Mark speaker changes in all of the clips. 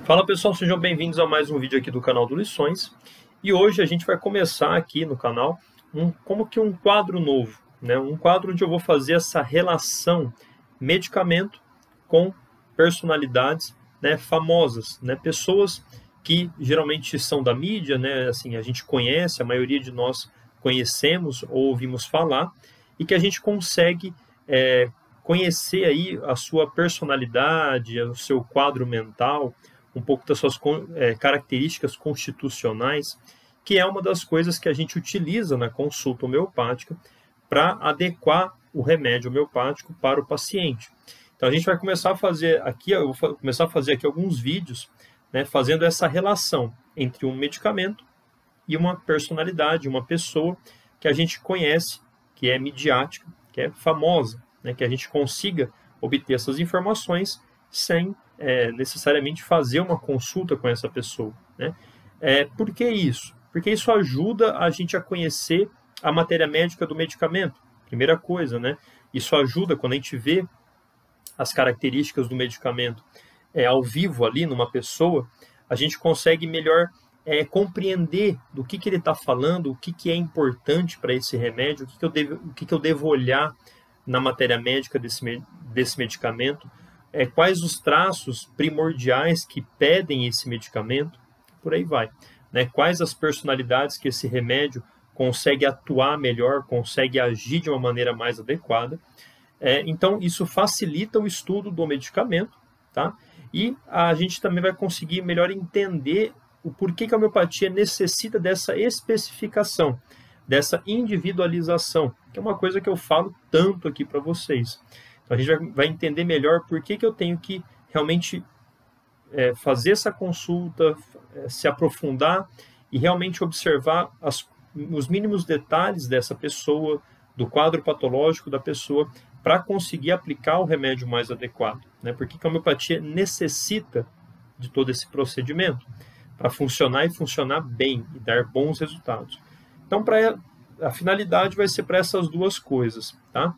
Speaker 1: Fala pessoal, sejam bem-vindos a mais um vídeo aqui do canal do Lições. E hoje a gente vai começar aqui no canal como que um quadro novo, né? Um quadro onde eu vou fazer essa relação medicamento com personalidades, né, famosas, né? Pessoas que geralmente são da mídia, né? Assim, a gente conhece, a maioria de nós conhecemos ou ouvimos falar, e que a gente consegue conhecer aí a sua personalidade, o seu quadro mental, um pouco das suas características constitucionais, que é uma das coisas que a gente utiliza na consulta homeopática para adequar o remédio homeopático para o paciente. Então a gente vai começar a fazer aqui, eu vou começar a fazer aqui alguns vídeos, né, fazendo essa relação entre um medicamento e uma personalidade, uma pessoa que a gente conhece, que é midiática, que é famosa, né, que a gente consiga obter essas informações sem necessariamente fazer uma consulta com essa pessoa, né? Por que isso? Porque isso ajuda a gente a conhecer a matéria médica do medicamento, primeira coisa, né? Isso ajuda quando a gente vê as características do medicamento ao vivo ali numa pessoa, a gente consegue melhor compreender do que ele está falando, o que é importante para esse remédio, o que eu devo olhar na matéria médica desse medicamento, quais os traços primordiais que pedem esse medicamento, por aí vai, né? Quais as personalidades que esse remédio consegue atuar melhor, consegue agir de uma maneira mais adequada. Então, isso facilita o estudo do medicamento, tá? E a gente também vai conseguir melhor entender o porquê que a homeopatia necessita dessa especificação, dessa individualização, que é uma coisa que eu falo tanto aqui para vocês. Então, a gente vai entender melhor por que eu tenho que realmente fazer essa consulta, se aprofundar e realmente observar os mínimos detalhes dessa pessoa, do quadro patológico da pessoa, para conseguir aplicar o remédio mais adequado, né? Porque a homeopatia necessita de todo esse procedimento para funcionar e funcionar bem e dar bons resultados. Então, a finalidade vai ser para essas duas coisas, tá?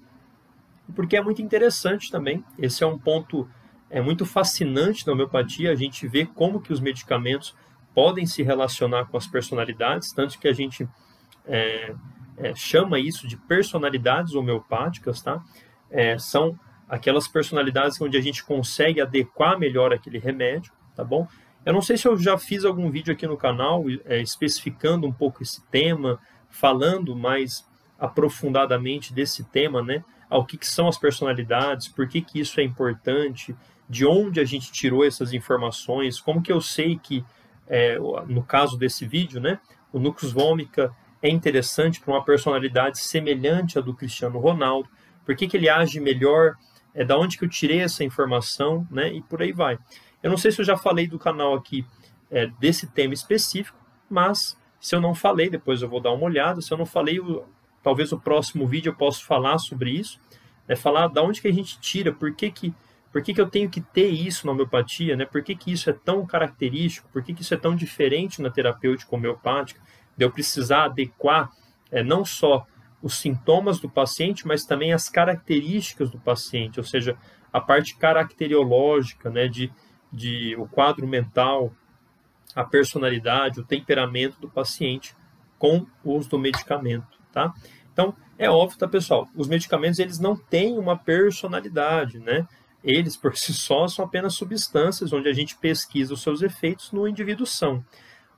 Speaker 1: Porque é muito interessante também, esse é um ponto muito fascinante da homeopatia, a gente vê como que os medicamentos podem se relacionar com as personalidades, tanto que a gente chama isso de personalidades homeopáticas, tá? São aquelas personalidades onde a gente consegue adequar melhor aquele remédio, tá bom? Eu não sei se eu já fiz algum vídeo aqui no canal especificando um pouco esse tema, falando mais aprofundadamente desse tema, né? O que são as personalidades, por que isso é importante, de onde a gente tirou essas informações, como que eu sei que, no caso desse vídeo, né, o Nux Vomica é interessante para uma personalidade semelhante à do Cristiano Ronaldo, por que ele age melhor, da onde que eu tirei essa informação, né, e por aí vai. Eu não sei se eu já falei do canal aqui desse tema específico, mas se eu não falei, depois eu vou dar uma olhada, se eu não falei, talvez o próximo vídeo eu possa falar sobre isso, falar da onde que a gente tira, por que eu tenho que ter isso na homeopatia, né? Por que isso é tão característico, por que isso é tão diferente na terapêutica homeopática, de eu precisar adequar não só os sintomas do paciente, mas também as características do paciente, ou seja, a parte caracteriológica, né, de o quadro mental, a personalidade, o temperamento do paciente com o uso do medicamento, tá? Então, é óbvio, tá, pessoal? Os medicamentos, eles não têm uma personalidade, né? Eles, por si só, são apenas substâncias onde a gente pesquisa os seus efeitos no indivíduo são.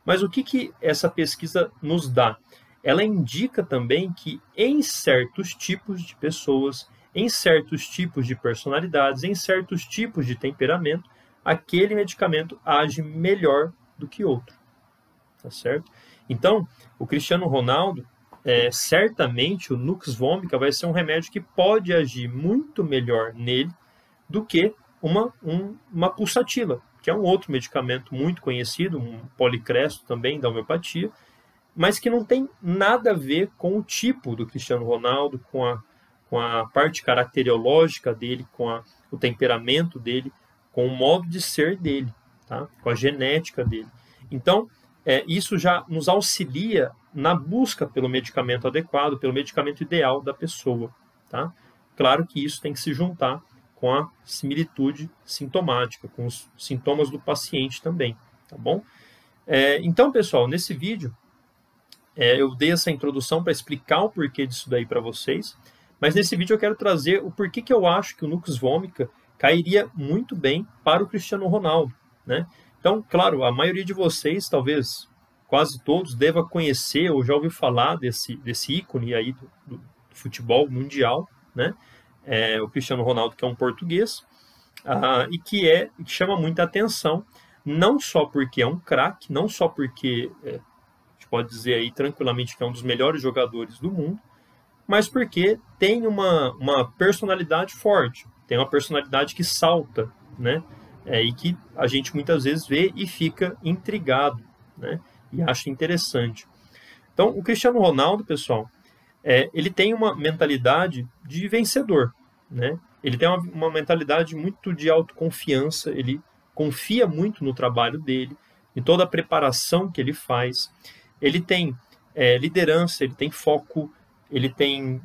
Speaker 1: Mas o que essa pesquisa nos dá? Ela indica também que em certos tipos de pessoas, em certos tipos de personalidades, em certos tipos de temperamento, aquele medicamento age melhor do que outro, tá certo? Então, o Cristiano Ronaldo, certamente o Nux Vomica vai ser um remédio que pode agir muito melhor nele do que uma pulsatila, que é um outro medicamento muito conhecido, um policresto também da homeopatia, mas que não tem nada a ver com o tipo do Cristiano Ronaldo, com a parte caracteriológica dele, com o temperamento dele, com o modo de ser dele, tá? Com a genética dele. Então, isso já nos auxilia na busca pelo medicamento adequado, pelo medicamento ideal da pessoa, tá? Claro que isso tem que se juntar com a similitude sintomática, com os sintomas do paciente também, tá bom? Então, pessoal, nesse vídeo, eu dei essa introdução para explicar o porquê disso daí para vocês, mas nesse vídeo eu quero trazer o porquê que eu acho que o Nux Vomica cairia muito bem para o Cristiano Ronaldo, né? Então, claro, a maioria de vocês, talvez quase todos, deva conhecer ou já ouviu falar desse ícone aí do futebol mundial, né? O Cristiano Ronaldo, que é um português, e que chama muita atenção, não só porque é um craque, não só porque a gente pode dizer aí tranquilamente que é um dos melhores jogadores do mundo, mas porque tem uma personalidade forte, tem uma personalidade que salta, né? E que a gente muitas vezes vê e fica intrigado, né? E acha interessante. Então, o Cristiano Ronaldo, pessoal, ele tem uma mentalidade de vencedor, né? Ele tem uma mentalidade muito de autoconfiança, ele confia muito no trabalho dele, em toda a preparação que ele faz. Ele tem liderança, ele tem foco, ele tem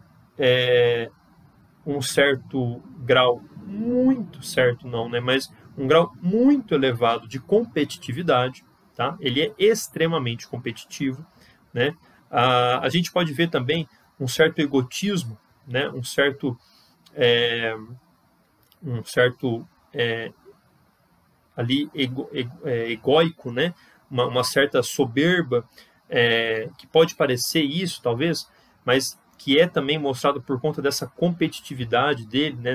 Speaker 1: um certo grau, muito certo não, né? Mas um grau muito elevado de competitividade, tá? Ele é extremamente competitivo, né? A gente pode ver também um certo egotismo, né? Um certo ali egóico, né? Uma certa soberba, que pode parecer isso, talvez, mas que é também mostrado por conta dessa competitividade dele, né?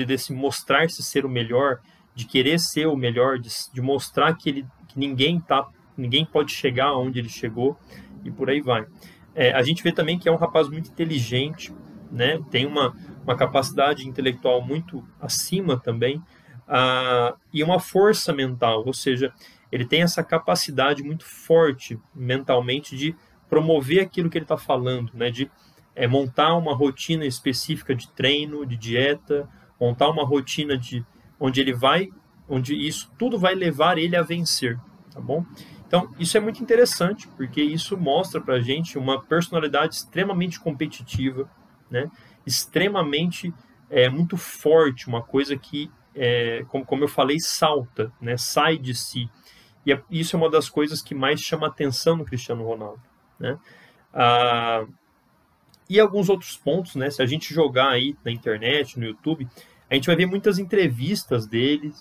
Speaker 1: Desse mostrar-se ser o melhor, de querer ser o melhor, de mostrar que ninguém pode chegar onde ele chegou, e por aí vai. A gente vê também que é um rapaz muito inteligente, né? Tem uma capacidade intelectual muito acima também, e uma força mental, ou seja, ele tem essa capacidade muito forte mentalmente de promover aquilo que ele está falando, né? De montar uma rotina específica de treino, de dieta, montar uma rotina onde isso tudo vai levar ele a vencer, tá bom? Então, isso é muito interessante, porque isso mostra pra gente uma personalidade extremamente competitiva, né? Extremamente muito forte, uma coisa que, como eu falei, salta, né? Sai de si. E isso é uma das coisas que mais chama atenção no Cristiano Ronaldo, né? E alguns outros pontos, né? Se a gente jogar aí na internet, no YouTube, a gente vai ver muitas entrevistas dele,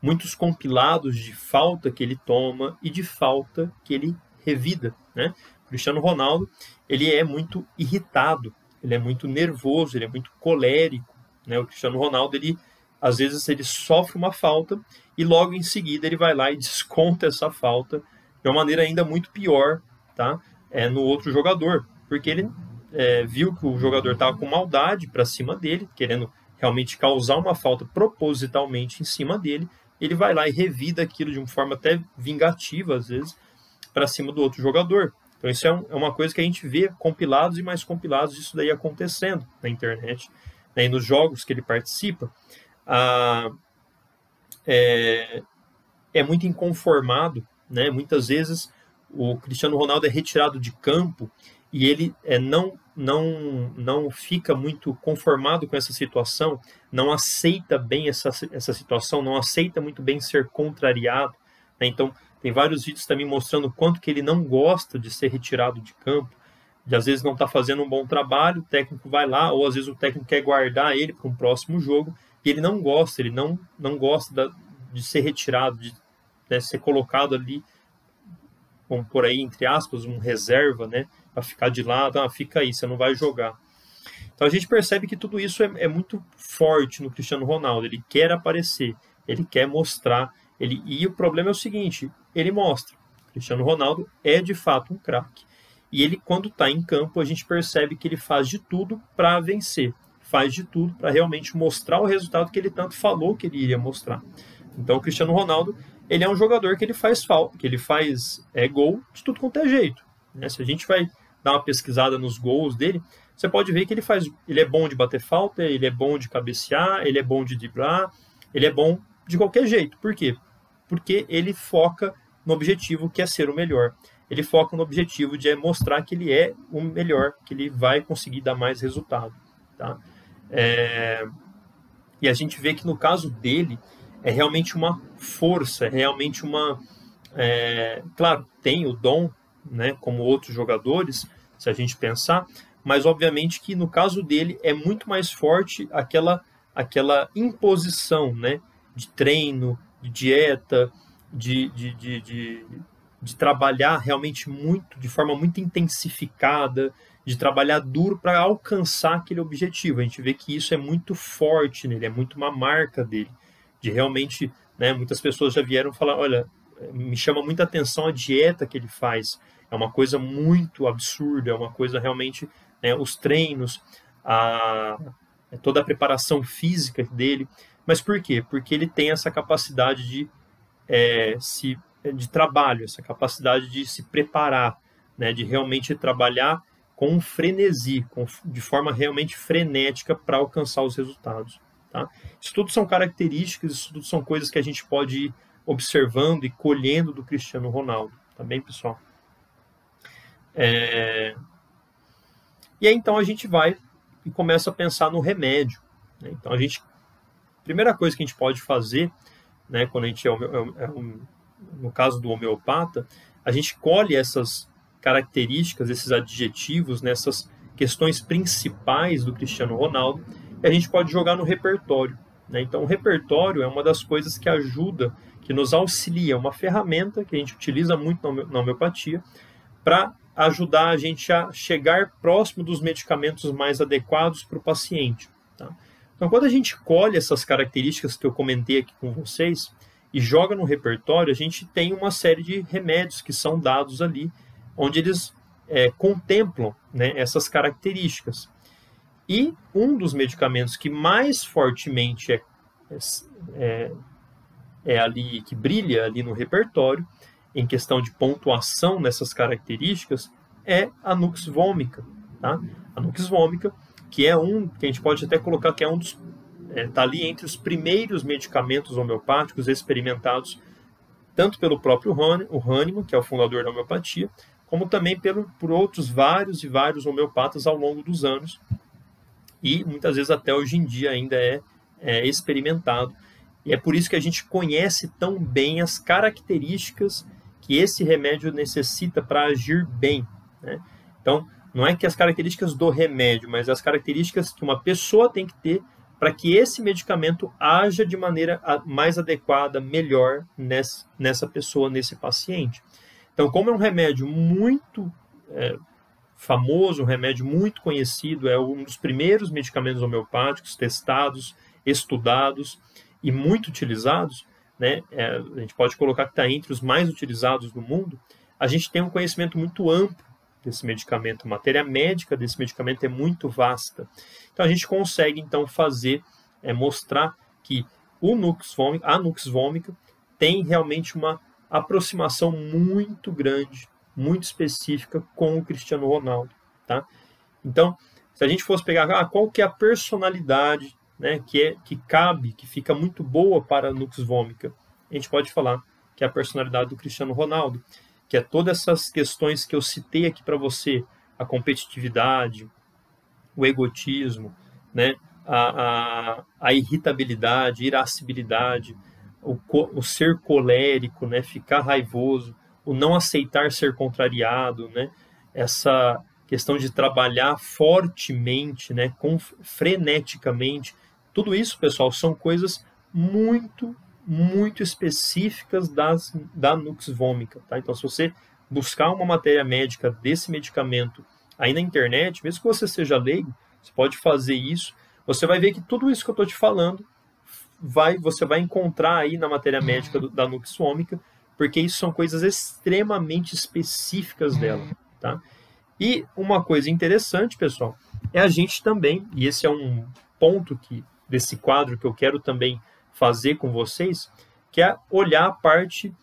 Speaker 1: muitos compilados de falta que ele toma e de falta que ele revida, né? O Cristiano Ronaldo, ele é muito irritado, ele é muito nervoso, ele é muito colérico, né? O Cristiano Ronaldo, às vezes ele sofre uma falta e logo em seguida ele vai lá e desconta essa falta de uma maneira ainda muito pior, tá? No outro jogador, porque ele viu que o jogador estava com maldade para cima dele, querendo realmente causar uma falta propositalmente em cima dele, ele vai lá e revida aquilo de uma forma até vingativa, às vezes, para cima do outro jogador. Então isso é uma coisa que a gente vê compilados e mais compilados disso daí acontecendo na internet, né, e nos jogos que ele participa. É muito inconformado, né? Muitas vezes o Cristiano Ronaldo é retirado de campo e ele não fica muito conformado com essa situação, não aceita bem essa situação, não aceita muito bem ser contrariado, né? Então, tem vários vídeos também mostrando o quanto que ele não gosta de ser retirado de campo, de às vezes não está fazendo um bom trabalho, o técnico vai lá, ou às vezes o técnico quer guardar ele para um próximo jogo, e ele não gosta, não gosta de ser retirado, de ser colocado ali, vamos por aí, entre aspas, um reserva, né? Para ficar de lado, fica aí, você não vai jogar. Então a gente percebe que tudo isso é muito forte no Cristiano Ronaldo, ele quer aparecer, ele quer mostrar, e o problema é o seguinte, ele mostra, o Cristiano Ronaldo é de fato um craque, e ele quando está em campo a gente percebe que ele faz de tudo para vencer, faz de tudo para realmente mostrar o resultado que ele tanto falou que ele iria mostrar. Então o Cristiano Ronaldo, ele é um jogador que ele faz falta, que ele faz gol de tudo quanto é jeito, né? Se a gente vai dar uma pesquisada nos gols dele, você pode ver que ele é bom de bater falta, ele é bom de cabecear, ele é bom de driblar, ele é bom de qualquer jeito. Por quê? Porque ele foca no objetivo que é ser o melhor. Ele foca no objetivo de mostrar que ele é o melhor, que ele vai conseguir dar mais resultado, tá? E a gente vê que no caso dele é realmente uma força, é realmente uma... claro, tem o dom, né, como outros jogadores, se a gente pensar, mas obviamente que no caso dele é muito mais forte aquela imposição, né, de treino, de dieta, de trabalhar realmente muito, de forma muito intensificada, de trabalhar duro para alcançar aquele objetivo. A gente vê que isso é muito forte nele, é muito uma marca dele, de realmente, né, muitas pessoas já vieram falar, olha, me chama muita atenção a dieta que ele faz, é uma coisa muito absurda, é uma coisa realmente, né, os treinos, toda a preparação física dele. Mas por quê? Porque ele tem essa capacidade de trabalho, essa capacidade de se preparar, né, de realmente trabalhar com frenesi, de forma realmente frenética para alcançar os resultados. Tá? Isso tudo são características, isso tudo são coisas que a gente pode ir observando e colhendo do Cristiano Ronaldo. Tá bem, pessoal? E aí, então, a gente vai e começa a pensar no remédio. Né? Então, a primeira coisa que a gente pode fazer, né, quando a gente no caso do homeopata, a gente colhe essas características, esses adjetivos, nessas questões principais do Cristiano Ronaldo, e a gente pode jogar no repertório. Né? Então, o repertório é uma das coisas que ajuda, que nos auxilia, uma ferramenta que a gente utiliza muito na homeopatia, para ajudar a gente a chegar próximo dos medicamentos mais adequados para o paciente. Tá? Então, quando a gente colhe essas características que eu comentei aqui com vocês e joga no repertório, a gente tem uma série de remédios que são dados ali, onde eles contemplam, né, essas características. E um dos medicamentos que mais fortemente ali, que brilha ali no repertório, em questão de pontuação nessas características, é a Nux Vomica. Tá? A Nux Vomica, que é que a gente pode até colocar que é um dos... está ali entre os primeiros medicamentos homeopáticos experimentados, tanto pelo próprio Hahnemann, que é o fundador da homeopatia, como também por outros vários e vários homeopatas ao longo dos anos. E muitas vezes até hoje em dia ainda é experimentado. E é por isso que a gente conhece tão bem as características que esse remédio necessita para agir bem. Né? Então, não é que as características do remédio, mas as características que uma pessoa tem que ter para que esse medicamento haja de maneira mais adequada, melhor nessa pessoa, nesse paciente. Então, como é um remédio muito famoso, um remédio muito conhecido, é um dos primeiros medicamentos homeopáticos testados, estudados e muito utilizados, né? A gente pode colocar que está entre os mais utilizados do mundo, a gente tem um conhecimento muito amplo desse medicamento, a matéria médica desse medicamento é muito vasta. Então a gente consegue então mostrar que a Nux Vomica tem realmente uma aproximação muito grande, muito específica com o Cristiano Ronaldo. Tá? Então, se a gente fosse pegar qual que é a personalidade, né, que cabe, que fica muito boa para a Nux Vomica, a gente pode falar que é a personalidade do Cristiano Ronaldo, que é todas essas questões que eu citei aqui para você, a competitividade, o egotismo, né, a irritabilidade, irascibilidade, o ser colérico, né, ficar raivoso, o não aceitar ser contrariado, né, essa questão de trabalhar fortemente, né, freneticamente. Tudo isso, pessoal, são coisas muito, muito específicas da Nux Vomica. Tá? Então, se você buscar uma matéria médica desse medicamento aí na internet, mesmo que você seja leigo, você pode fazer isso. Você vai ver que tudo isso que eu estou te falando, você vai encontrar aí na matéria médica da Nux Vomica, porque isso são coisas extremamente específicas dela. Tá? E uma coisa interessante, pessoal, é a gente também, e esse é um ponto desse quadro que eu quero também fazer com vocês, que é olhar a parte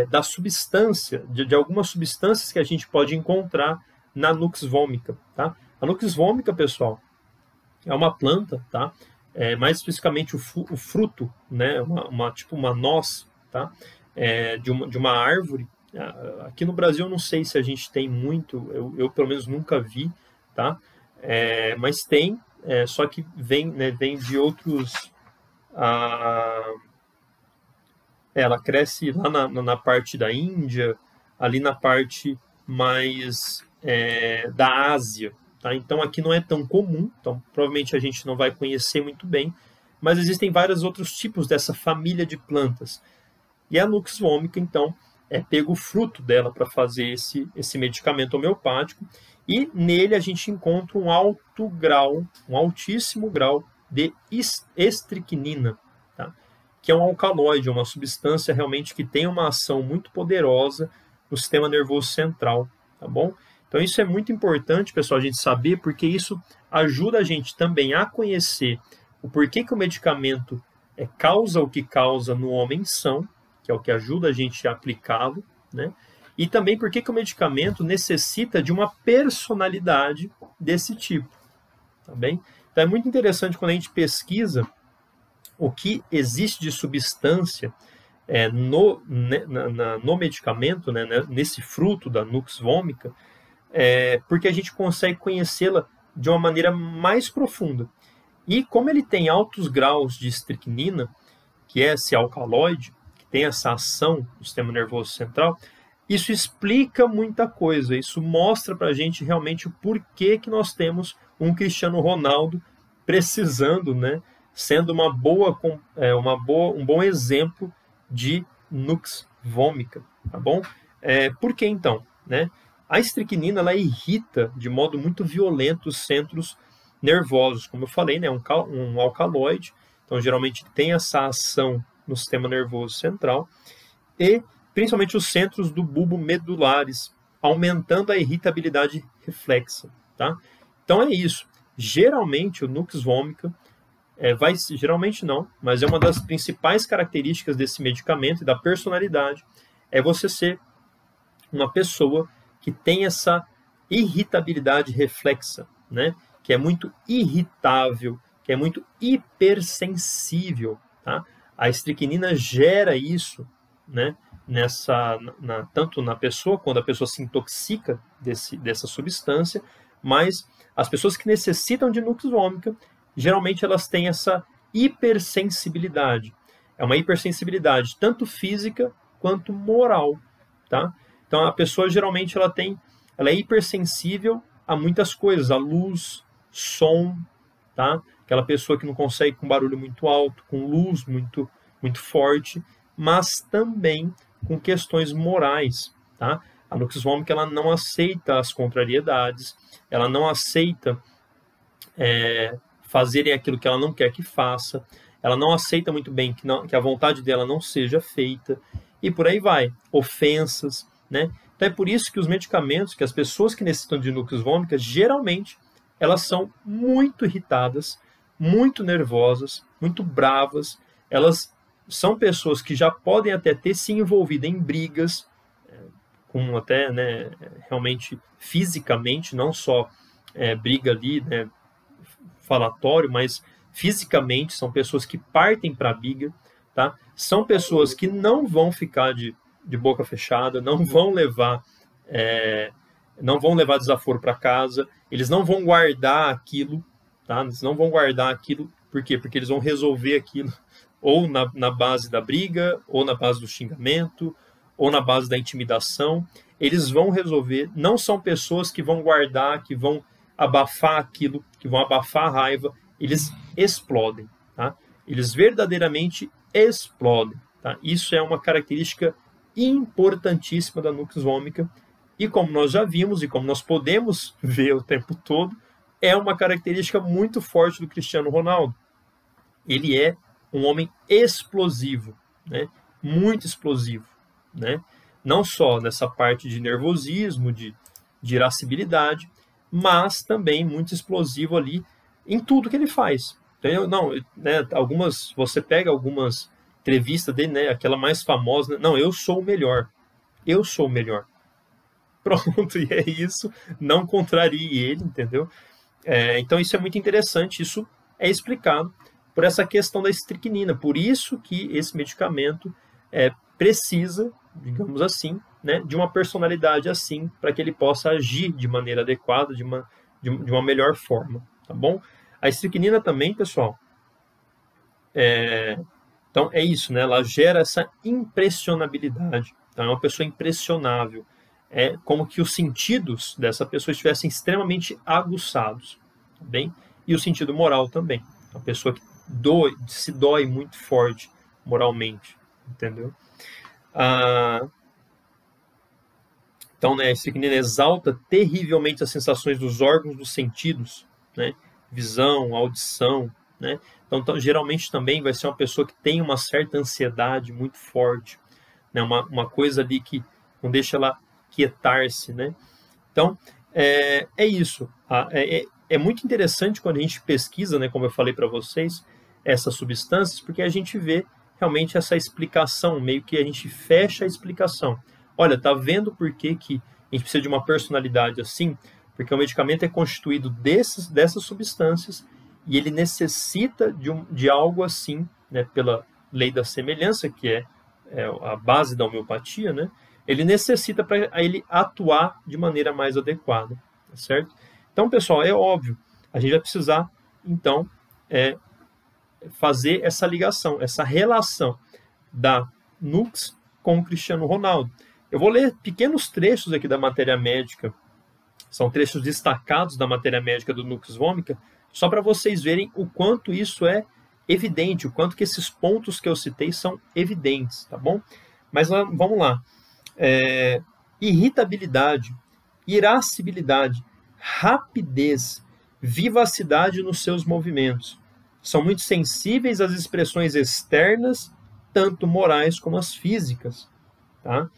Speaker 1: da substância, de algumas substâncias que a gente pode encontrar na Nux Vomica. Tá? A Nux Vomica, pessoal, é uma planta, tá? Mais especificamente o fruto, né? Tipo uma noz, tá? De uma árvore. Aqui no Brasil eu não sei se a gente tem muito, eu pelo menos nunca vi, tá? Mas tem só que vem, né, vem de outros... ela cresce lá na parte da Índia, ali na parte mais da Ásia. Tá? Então aqui não é tão comum, então provavelmente a gente não vai conhecer muito bem, mas existem vários outros tipos dessa família de plantas. E a Nux vomica, então, pega o fruto dela para fazer esse medicamento homeopático, e nele a gente encontra um altíssimo grau de estricnina, tá? Que é um alcaloide, uma substância realmente que tem uma ação muito poderosa no sistema nervoso central, tá bom? Então isso é muito importante, pessoal, a gente saber, porque isso ajuda a gente também a conhecer o porquê que o medicamento causa o que causa no homem são, que é o que ajuda a gente a aplicá-lo, né? E também porquê que o medicamento necessita de uma personalidade desse tipo, tá bem? Então é muito interessante quando a gente pesquisa o que existe de substância no medicamento, né, nesse fruto da Nux vomica, porque a gente consegue conhecê-la de uma maneira mais profunda. E como ele tem altos graus de estricnina, que é esse alcaloide, que tem essa ação do sistema nervoso central, isso explica muita coisa, isso mostra para a gente realmente o porquê que nós temos um Cristiano Ronaldo precisando, né, sendo um bom exemplo de Nux vomica, tá bom? Por que então, né? A estricnina, ela irrita de modo muito violento os centros nervosos, como eu falei, né? Um alcaloide, então geralmente tem essa ação no sistema nervoso central, e principalmente os centros do bulbo medulares, aumentando a irritabilidade reflexa, tá? Então é isso. Geralmente o Nux vomica, geralmente não, mas é uma das principais características desse medicamento e da personalidade, é você ser uma pessoa que tem essa irritabilidade reflexa, né? Que é muito irritável, que é muito hipersensível, tá? A estricnina gera isso, né? Tanto na pessoa, quando a pessoa se intoxica dessa substância, mas as pessoas que necessitam de Nux vomica, geralmente elas têm essa hipersensibilidade. É uma hipersensibilidade tanto física quanto moral, tá? Então a pessoa geralmente ela é hipersensível a muitas coisas, a luz, som, tá? Aquela pessoa que não consegue com barulho muito alto, com luz muito forte, mas também com questões morais, tá? A Nux vomica, ela não aceita as contrariedades, ela não aceita fazerem aquilo que ela não quer que faça, ela não aceita muito bem que a vontade dela não seja feita, e por aí vai, ofensas, né? Então é por isso que os medicamentos, que as pessoas que necessitam de Nux vomica, geralmente, elas são muito irritadas, muito nervosas, muito bravas, elas são pessoas que já podem até ter se envolvido em brigas, com até, né, realmente fisicamente, não só briga ali, né, falatório, mas fisicamente são pessoas que partem para a briga, tá? São pessoas que não vão ficar de boca fechada, não vão levar desaforo para casa, eles não vão guardar aquilo, tá? Eles não vão guardar aquilo, por quê? Porque eles vão resolver aquilo ou na base da briga, ou na base do xingamento, ou na base da intimidação. Eles vão resolver, não são pessoas que vão guardar, que vão abafar aquilo, que vão abafar a raiva, eles explodem, tá? Eles verdadeiramente explodem, tá? Isso é uma característica importantíssima da Nux vomica, e como nós já vimos, e como nós podemos ver o tempo todo, é uma característica muito forte do Cristiano Ronaldo. Ele é um homem explosivo, né? Muito explosivo, né? Não só nessa parte de nervosismo, de irascibilidade, mas também muito explosivo ali em tudo que ele faz. Então, você pega algumas entrevistas dele, né, aquela mais famosa, né, não, eu sou o melhor. Eu sou o melhor. Pronto, e é isso. Não contrarie ele, entendeu? Então isso é muito interessante. Isso é explicado por essa questão da estricnina. Por isso que esse medicamento precisa, digamos assim, né, de uma personalidade assim, para que ele possa agir de maneira adequada, de uma melhor forma, tá bom? A estricnina também, pessoal, então é isso, né? Ela gera essa impressionabilidade. Então é uma pessoa impressionável. É como que os sentidos dessa pessoa estivessem extremamente aguçados, tá bem? E o sentido moral também. Uma pessoa que se dói muito forte moralmente, entendeu? Então, né, a estricnina exalta terrivelmente as sensações dos órgãos dos sentidos, né? Visão, audição, né? Então, geralmente também vai ser uma pessoa que tem uma certa ansiedade muito forte, né? Uma coisa ali que não deixa ela quietar-se, né? Então, é isso. É muito interessante quando a gente pesquisa, né, como eu falei para vocês, essas substâncias, porque a gente vê realmente essa explicação, meio que a gente fecha a explicação. Olha, tá vendo por que a gente precisa de uma personalidade assim? Porque o medicamento é constituído dessas substâncias e ele necessita de algo assim, né, pela lei da semelhança, que é a base da homeopatia, né? Ele necessita para ele atuar de maneira mais adequada, tá certo? Então, pessoal, é óbvio, a gente vai precisar, então, fazer essa ligação, essa relação da Nux com o Cristiano Ronaldo. Eu vou ler pequenos trechos aqui da matéria médica, são trechos destacados da matéria médica do Nux Vomica, só para vocês verem o quanto isso é evidente, o quanto que esses pontos que eu citei são evidentes, tá bom? Mas vamos lá. Irritabilidade, irascibilidade, rapidez, vivacidade nos seus movimentos. São muito sensíveis às expressões externas, tanto morais como as físicas. Tá?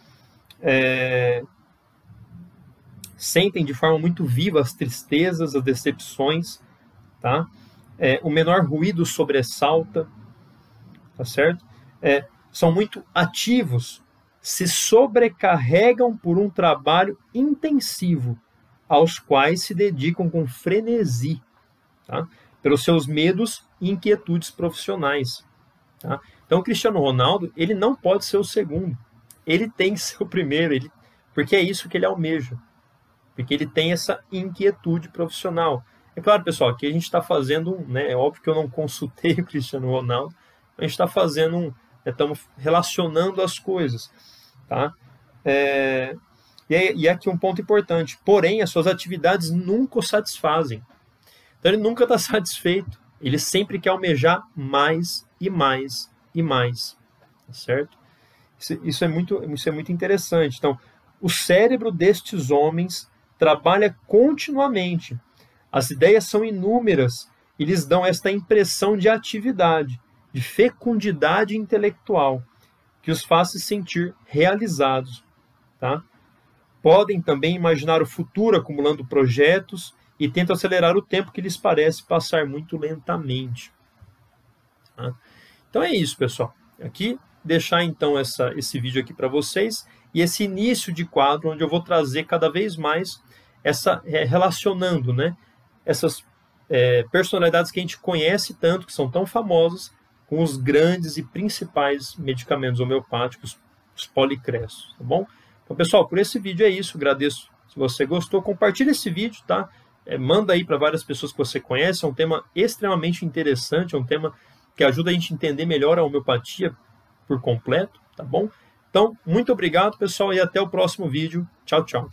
Speaker 1: Sentem de forma muito viva as tristezas, as decepções. Tá? O menor ruído sobressalta. Tá certo? São muito ativos, se sobrecarregam por um trabalho intensivo, aos quais se dedicam com frenesi, tá? Pelos seus medos e inquietudes profissionais. Tá? Então, o Cristiano Ronaldo, ele não pode ser o segundo. Ele tem que ser o primeiro, porque é isso que ele almeja. Porque ele tem essa inquietude profissional. É claro, pessoal, aqui a gente está fazendo, né, é óbvio que eu não consultei o Cristiano Ronaldo, a gente está fazendo estamos relacionando as coisas. Tá? E aqui um ponto importante. Porém, as suas atividades nunca o satisfazem. Então, ele nunca está satisfeito. Ele sempre quer almejar mais e mais e mais. Tá certo? Isso é muito interessante. Então, o cérebro destes homens trabalha continuamente. As ideias são inúmeras e lhes dão esta impressão de atividade, de fecundidade intelectual, que os faz se sentir realizados. Tá? Podem também imaginar o futuro acumulando projetos e tentam acelerar o tempo que lhes parece passar muito lentamente. Tá? Então é isso, pessoal. Aqui, deixar então esse vídeo aqui para vocês e esse início de quadro onde eu vou trazer cada vez mais relacionando, né, essas personalidades que a gente conhece tanto, que são tão famosas, com os grandes e principais medicamentos homeopáticos, os policressos, tá bom? Então, pessoal, por esse vídeo é isso. Agradeço se você gostou. Compartilhe esse vídeo, tá? Manda aí para várias pessoas que você conhece. É um tema extremamente interessante, é um tema que ajuda a gente a entender melhor a homeopatia por completo, tá bom? Então, muito obrigado, pessoal, e até o próximo vídeo. Tchau, tchau.